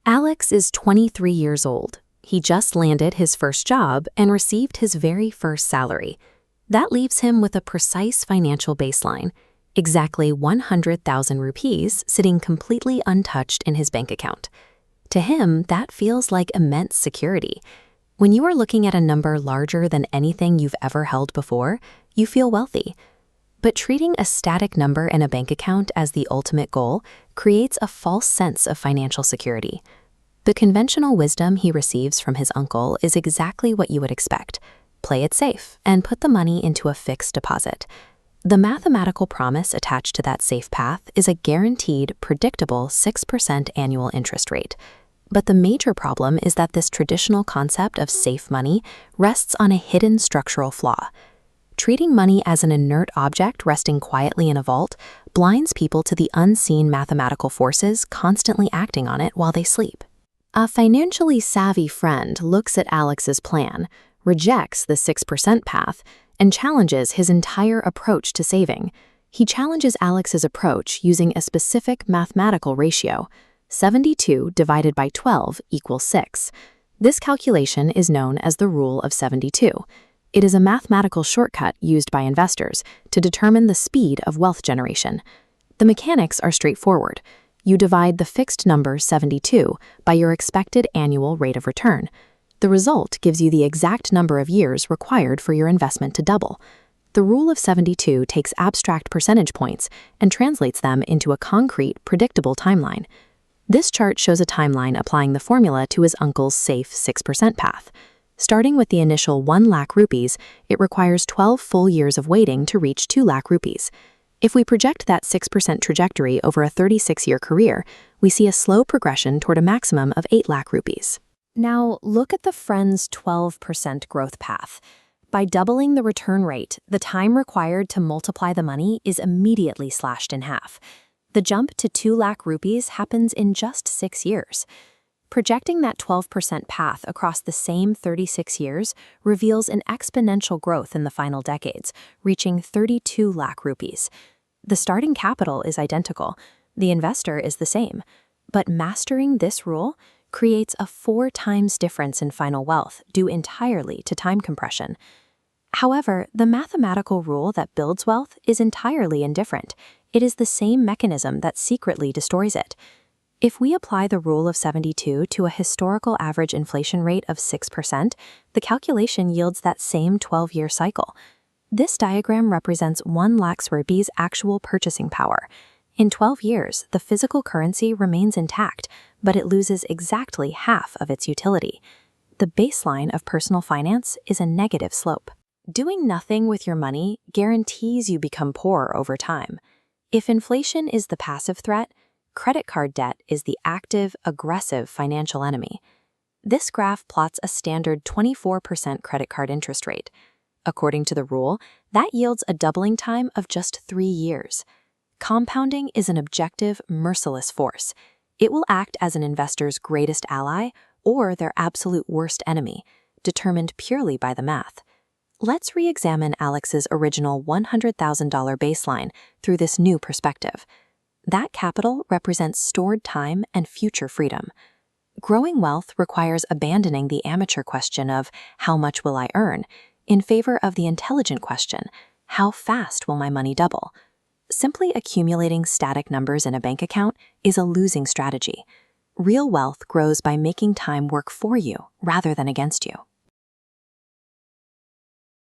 Alex is 23 years old. He just landed his first job and received his very first salary. That leaves him with a precise financial baseline, exactly 100,000 rupees sitting completely untouched in his bank account. To him, that feels like immense security. When you are looking at a number larger than anything you've ever held before, you feel wealthy. But treating a static number in a bank account as the ultimate goal creates a false sense of financial security. The conventional wisdom he receives from his uncle is exactly what you would expect. Play it safe and put the money into a fixed deposit. The mathematical promise attached to that safe path is a guaranteed, predictable 6% annual interest rate. But the major problem is that this traditional concept of safe money rests on a hidden structural flaw. Treating money as an inert object resting quietly in a vault blinds people to the unseen mathematical forces constantly acting on it while they sleep. A financially savvy friend looks at Alex's plan, rejects the 6% path, and challenges his entire approach to saving. He challenges Alex's approach using a specific mathematical ratio. 72 divided by 12 equals 6. This calculation is known as the rule of 72. It is a mathematical shortcut used by investors to determine the speed of wealth generation. The mechanics are straightforward. You divide the fixed number 72 by your expected annual rate of return. The result gives you the exact number of years required for your investment to double. The rule of 72 takes abstract percentage points and translates them into a concrete, predictable timeline. This chart shows a timeline applying the formula to his uncle's safe 6% path. Starting with the initial 1 lakh rupees, it requires 12 full years of waiting to reach 2 lakh rupees. If we project that 6% trajectory over a 36-year career, we see a slow progression toward a maximum of 8 lakh rupees. Now, look at the friend's 12% growth path. By doubling the return rate, the time required to multiply the money is immediately slashed in half. The jump to 2 lakh rupees happens in just 6 years. Projecting that 12% path across the same 36 years reveals an exponential growth in the final decades, reaching 32 lakh rupees. The starting capital is identical. The investor is the same. But mastering this rule creates a 4 times difference in final wealth due entirely to time compression. However, the mathematical rule that builds wealth is entirely indifferent. It is the same mechanism that secretly destroys it. If we apply the rule of 72 to a historical average inflation rate of 6%, the calculation yields that same 12-year cycle. This diagram represents 1 lakh rupees actual purchasing power. In 12 years, the physical currency remains intact, but it loses exactly half of its utility. The baseline of personal finance is a negative slope. Doing nothing with your money guarantees you become poor over time. If inflation is the passive threat, credit card debt is the active, aggressive financial enemy. This graph plots a standard 24% credit card interest rate. According to the rule, that yields a doubling time of just 3 years. Compounding is an objective, merciless force. It will act as an investor's greatest ally or their absolute worst enemy, determined purely by the math. Let's re-examine Alex's original $100,000 baseline through this new perspective. That capital represents stored time and future freedom. Growing wealth requires abandoning the amateur question of how much will I earn in favor of the intelligent question, how fast will my money double? Simply accumulating static numbers in a bank account is a losing strategy. Real wealth grows by making time work for you rather than against you.